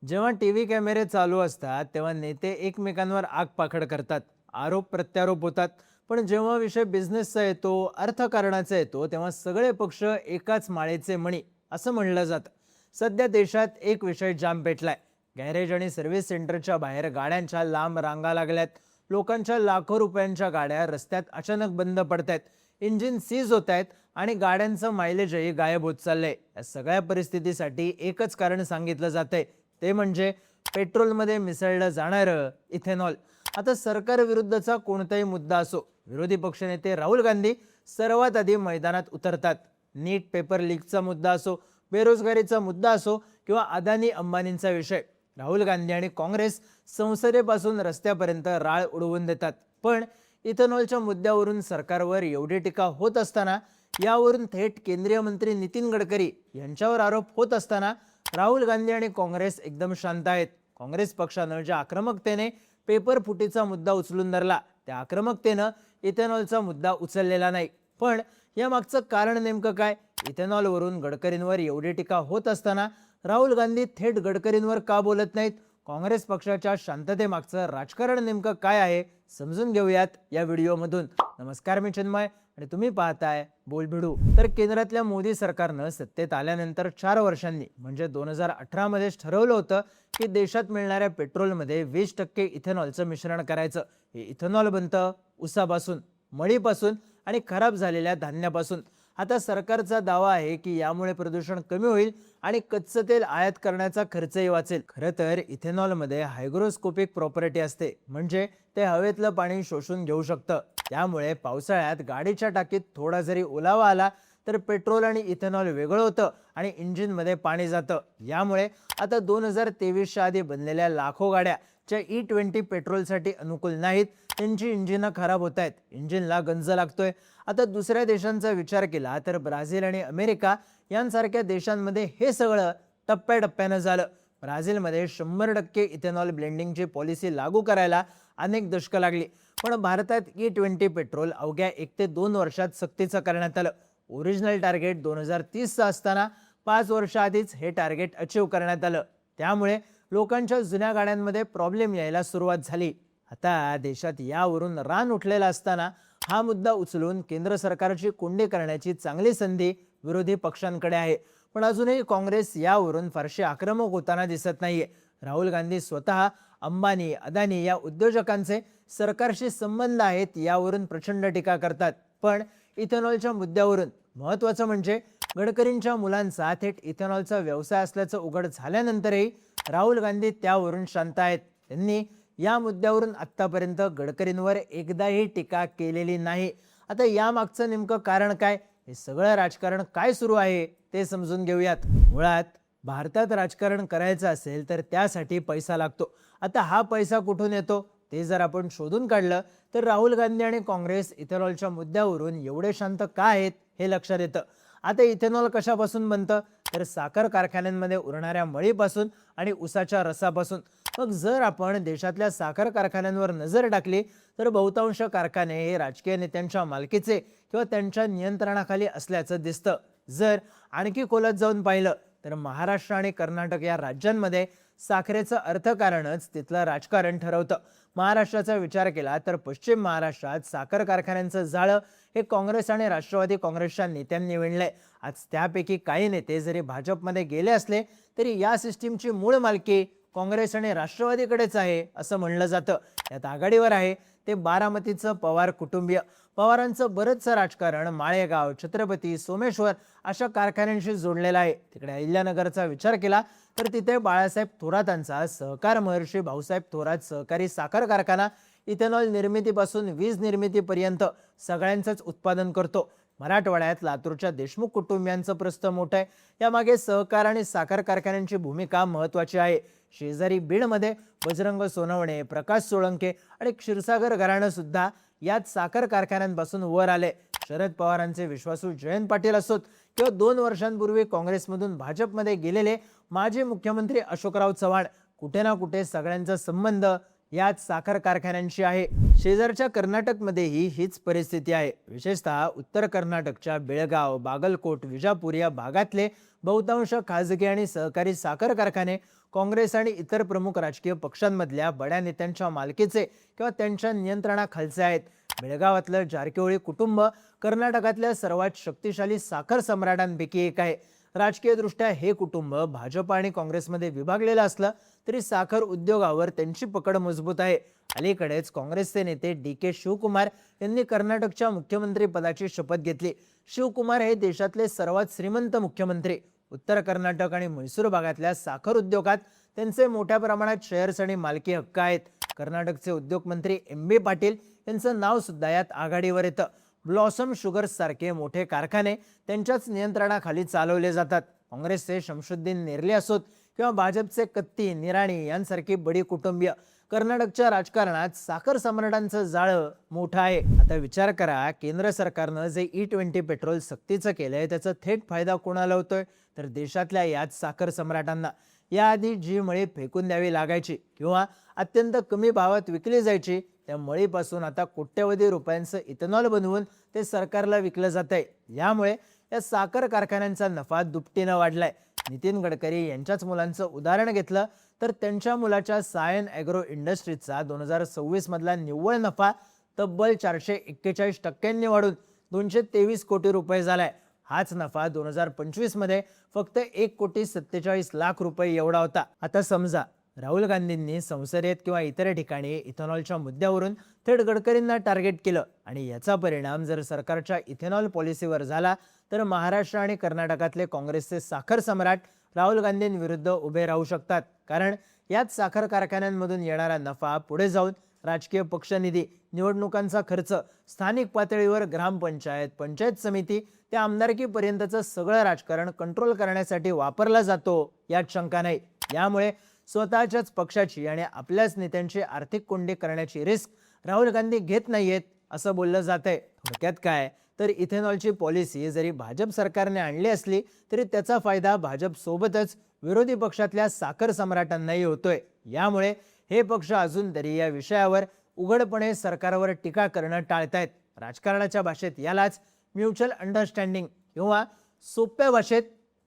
जेव्हा टीव्ही कॅमेरे चालू असतात तेव्हा नेते एकमेकांवर आगपाखड करतात, आरोप प्रत्यारोप होतात. पण जेव्हा विषय बिझनेसचा येतो, अर्थकारणाचा येतो, तेव्हा सगळे पक्ष एकाच माळेचे मणी असं म्हणलं जातं. सध्या देशात एक विषय जाम पेटलाय. गॅरेज आणि सर्व्हिस सेंटरच्या बाहेर गाड्यांच्या लांब रांगा लागल्यात. लोकांच्या लाखो रुपयांच्या गाड्या रस्त्यात अचानक बंद पडतायत, इंजिन सीज होत आहेत आणि गाड्यांचं मायलेजही गायब होत चाललंय. या सगळ्या परिस्थितीसाठी एकच कारण सांगितलं जातंय, ते म्हणजे पेट्रोलमध्ये मिसळलं जाणारं इथेनॉल. आता सरकार विरुद्धचा कोणताही मुद्दा असो, विरोधी पक्षनेते राहुल गांधी सर्वात आधी मैदानात उतरतात. नीट पेपर लीकचा मुद्दा असो, बेरोजगारीचा मुद्दा असो किंवा अदानी अंबानींचा विषय, राहुल गांधी आणि काँग्रेस संसदेपासून रस्त्यापर्यंत राळ उडवून देतात. पण इथेनॉलच्या मुद्द्यावरून सरकारवर एवढी टीका होत असताना, यावरून थेट केंद्रीय मंत्री नितीन गडकरी यांच्यावर आरोप होत असताना, राहुल गांधी आणि काँग्रेस एकदम शांत आहेत. काँग्रेस पक्षानं ज्या आक्रमकतेने पेपर फुटीचा मुद्दा उचलून धरला, त्या आक्रमकतेनं इथेनॉलचा मुद्दा उचललेला नाही. पण यामागचं कारण नेमकं काय? इथेनॉलवरून गडकरींवर एवढी टीका होत असताना राहुल गांधी थेट गडकरींवर का बोलत नाहीत? काँग्रेस पक्षाच्या शांततेमागचं राजकारण नेमकं काय आहे, समजून घेऊयात या व्हिडिओमधून. नमस्कार, मी चिन्मय आणि तुम्ही पाहताय बोलबिडू. तर केंद्रातल्या मोदी सरकारनं सत्तेत आल्यानंतर 4 वर्षांनी म्हणजे 2018 मध्येच ठरवलं होतं की देशात मिळणाऱ्या पेट्रोलमध्ये 20% इथेनॉलचं मिश्रण करायचं. हे इथेनॉल बनतं ऊसापासून, मळीपासून आणि खराब झालेल्या धान्यापासून. आता सरकारचा दावा आहे की यामुळे प्रदूषण कमी होईल आणि कच्चं तेल आयात करण्याचा खर्चही वाचेल. खरं तर इथेनॉलमध्ये हायग्रोस्कोपिक प्रॉपर्टी असते, म्हणजे ते हवेतलं पाणी शोषून घेऊ शकतं. त्यामुळे पावसाळ्यात गाडीच्या टाकीत थोडा जरी ओलावा आला तर पेट्रोल आणि इथेनॉल वेगळं होतं आणि इंजिनमध्ये पाणी जातं. यामुळे आता 2023च्या आधी बनलेल्या लाखो गाड्या ज्या E20 पेट्रोलसाठी अनुकूल नाहीत, त्यांची इंजिनं खराब होत आहेत, इंजिनला गंज लागतोय. आता दुसऱ्या देशांचा विचार केला तर ब्राझील आणि अमेरिका यांसारख्या देशांमध्ये हे सगळं टप्प्याटप्प्यानं झालं. ब्राझीलमध्ये 100% इथेनॉल ब्लेंडिंगची पॉलिसी लागू करायला अनेक दशकं लागली. पण भारतात E20 पेट्रोल अवघ्या 1 ते 2 वर्षात सक्तीचं करण्यात आलं. ओरिजिनल टार्गेट 2030चं असताना 5 वर्ष आधीच हे टार्गेट अचीव करण्यात आलं. त्यामुळे लोकांच्या जुन्या गाड्यांमध्ये प्रॉब्लेम यायला सुरुवात झाली. आता देशात यावरून रान उठलेला असताना हा मुद्दा उचलून केंद्र सरकारची कोंडी करण्याची चांगली संधी विरोधी पक्षांकडे आहे. पण अजूनही काँग्रेस यावरून फारशी आक्रमक होताना दिसत नाहीये. राहुल गांधी स्वतः अंबानी, अदानी या उद्योजकांचे सरकारशी संबंध आहेत यावरून प्रचंड टीका करतात. पण इथेनॉलच्या मुद्द्यावरून महत्त्वाचं म्हणजे गडकरींच्या मुलांचा थेट इथेनॉलचा व्यवसाय असल्याचं उघड झाल्यानंतरही राहुल गांधी त्यावरून शांत आहेत. त्यांनी या मुद्द्यावरून आत्तापर्यंत गडकरींवर एकदाही टीका केलेली नाही. आता यामागचं नेमकं कारण काय? हे सगळं राजकारण काय सुरू आहे ते समजून घेऊयात. मुळात भारतात राजकारण करायचं असेल तर त्यासाठी पैसा लागतो. आता हा पैसा कुठून येतो ते जर आपण शोधून काढलं तर राहुल गांधी आणि काँग्रेस इथेनॉलच्या मुद्द्यावरून एवढे शांत का आहेत हे लक्षात येतं. आता इथेनॉल कशापासून बनतं? तर साखर कारखान्यांमध्ये उरणाऱ्या मळीपासून आणि ऊसाच्या रसापासून. मग जर आपण देशातल्या साखर कारखान्यांवर नजर टाकली तर बहुतांश कारखाने हे राजकीय नेत्यांच्या मालकीचे किंवा त्यांच्या नियंत्रणाखाली असल्याचं दिसतं. जर आणखी खोलात जाऊन पाहिलं तर महाराष्ट्र आणि कर्नाटक या राज्यांमध्ये साखरेचं अर्थकारणच तिथलं राजकारण ठरवतं. महाराष्ट्राचा विचार केला तर पश्चिम महाराष्ट्रात साखर कारखान्यांचं जाळं हे काँग्रेस आणि राष्ट्रवादी काँग्रेसच्या नेत्यांनी विणलंय. आज त्यापैकी काही नेते जरी भाजपमध्ये गेले असले तरी या सिस्टीमची मूळ मालकी काँग्रेस आणि राष्ट्रवादीकडेच आहे असं म्हणलं जातं. यात आघाडीवर आहे ते बारामतीचं पवार कुटुंबीय. पवारांचं बरंचसं राजकारण माळेगाव, छत्रपती, सोमेश्वर अशा कारखान्यांशी जोडलेलं आहे. तिकडे अहिल्यानगरचा विचार केला तर तिथे बाळासाहेब थोरातांचा सहकार महर्षी भाऊसाहेब थोरात सहकारी साखर कारखाना इथेनॉल निर्मितीपासून वीज निर्मितीपर्यंत सगळ्यांचंच उत्पादन करतो. मराठवाड्यात लातूरच्या देशमुख कुटुंबियांचं प्रस्थ मोठं आहे. यामागे सहकार आणि साखर कारखान्यांची भूमिका महत्त्वाची आहे. शेजारी बीडमध्ये बजरंग सोनवणे, प्रकाश सोळंके आणि क्षीरसागर घराणं सुद्धा यात साखर कारखान्यांपासून वर आले. शरद पवारांचे विश्वासू जयंत पाटील असोत किंवा 2 वर्षांपूर्वी काँग्रेसमधून भाजपमध्ये गेलेले माजी मुख्यमंत्री अशोकराव चव्हाण, कुठे ना कुठे सगळ्यांचा संबंध याच साखर कारखान्यांची आहे. शेजारच्या कर्नाटकमध्येही हीच परिस्थिती आहे. विशेषतः उत्तर कर्नाटकच्या बेळगाव, बागलकोट, विजापूर या भागातले बहुतांश खाजगी आणि सहकारी साखर कारखाने काँग्रेस आणि इतर प्रमुख राजकीय पक्षांमधल्या बड्या नेत्यांच्या मालकीचे किंवा त्यांच्या नियंत्रणाखालचे आहेत. बेळगावातलं जारकिहोळी कुटुंब कर्नाटकातल्या सर्वात शक्तिशाली साखर सम्राटांपैकी एक आहे. राजकीयदृष्ट्या हे कुटुंब भाजप आणि काँग्रेसमध्ये विभागलेलं असलं तरी साखर उद्योगावर त्यांची पकड मजबूत आहे. अलीकडेच काँग्रेसचे नेते DK शिवकुमार यांनी कर्नाटकच्या मुख्यमंत्री पदाची शपथ घेतली. शिवकुमार हे देशातले सर्वात श्रीमंत मुख्यमंत्री. उत्तर कर्नाटक आणि म्हैसूर भागातल्या साखर उद्योगात त्यांचे मोठ्या प्रमाणात शेअर्स आणि मालकी हक्क आहेत. कर्नाटकचे उद्योगमंत्री MB पाटील यांचं नाव सुद्धा यात आघाडीवर येतं. ब्लॉसम शुगर्स सारखे मोठे कारखाने त्यांच्याच नियंत्रणाखाली चालवले जातात. काँग्रेसचे शमशुद्दीन नेर्ले असोत किंवा भाजपचे कत्ती निराणी यांसारखी बडी कुटुंबीय, कर्नाटकच्या राजकारणात साखर सम्राटांचं जाळं मोठं आहे. आता विचार करा, केंद्र सरकारनं जे E20 पेट्रोल सक्तीचं केलंय त्याचा थेट फायदा कोणाला होतोय? तर देशातल्या याच साखर सम्राटांना. याआधी जी मळी फेकून द्यावी लागायची किंवा अत्यंत कमी भावात विकली जायची, त्या मळीपासून आता कोट्यवधी रुपयांचं इथेनॉल बनवून ते सरकारला विकलं जात आहे. यामुळे या साखर कारखान्यांचा नफा दुपटीनं वाढलाय. नितीन गडकरी यांच्याच मुलांचं उदाहरण घेतलं तर त्यांच्या मुलाच्या सायन ॲग्रो इंडस्ट्रीजचा 2026 मधला निव्वळ नफा तब्बल 441% वाढून 223 कोटी रुपये झालाय. हाच नफा 2025 मध्ये फक्त 1,47,00,000 रुपये एवढा होता. आता समजा राहुल गांधींनी संसदेत किंवा इतर ठिकाणी इथेनॉलच्या मुद्द्यावरून थेट गडकरींना टार्गेट केलं आणि याचा परिणाम जर सरकारच्या इथेनॉल पॉलिसीवर झाला तर महाराष्ट्र आणि कर्नाटकातले काँग्रेसचे साखर सम्राट राहुल गांधींविरुद्ध उभे राहू शकतात. कारण याच साखर कारखान्यांमधून येणारा नफा पुढे जाऊन राजकीय पक्षनिधी, निवडणुकांचा खर्च, स्थानिक पातळीवर ग्रामपंचायत, पंचायत समिती त्या आमदारकीपर्यंतचं सगळं राजकारण कंट्रोल करण्यासाठी वापरला जातो यात शंका नाही. यामुळे स्वतःच्याच पक्षाची आणि आपल्याच नेत्यांची आर्थिक कोंडी करण्याची रिस्क राहुल गांधी घेत नाहीयेत असं बोललं जात आहे. थोडक्यात काय तर इथेनॉलची पॉलिसी जरी भाजप सरकारने आणली असली तरी त्याचा फायदा भाजप सोबतच विरोधी पक्षातल्या साखर सम्राटांनाही होतोय. यामुळे हे पक्ष अजून तरी या विषयावर उघडपणे सरकारवर टीका करणं टाळतायत. राजकारणाच्या भाषेत यालाच म्युच्युअल अंडरस्टँडिंग किंवा सोप्या भाषेत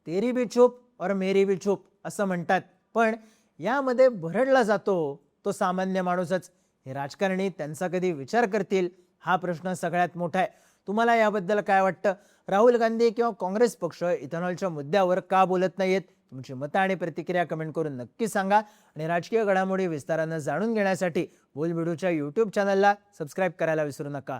तेरी भी चूप और मेरी भी चूप असं म्हणतात. पण यामध्ये भरडला जातो तो सामान्य माणूसच. हे राजकारणी त्यांचा कधी विचार करतील हा प्रश्न सगळ्यात मोठा आहे. तुम्हाला याबद्दल काय वाटतं? राहुल गांधी किंवा काँग्रेस पक्ष इथेनॉलच्या मुद्द्यावर का बोलत नाहीयेत? तुमची मतं आणि प्रतिक्रिया कमेंट करून नक्की सांगा आणि राजकीय घडामोडी विस्तारानं जाणून घेण्यासाठी बोलबिडूच्या YouTube चॅनलला सबस्क्राईब करायला विसरू नका.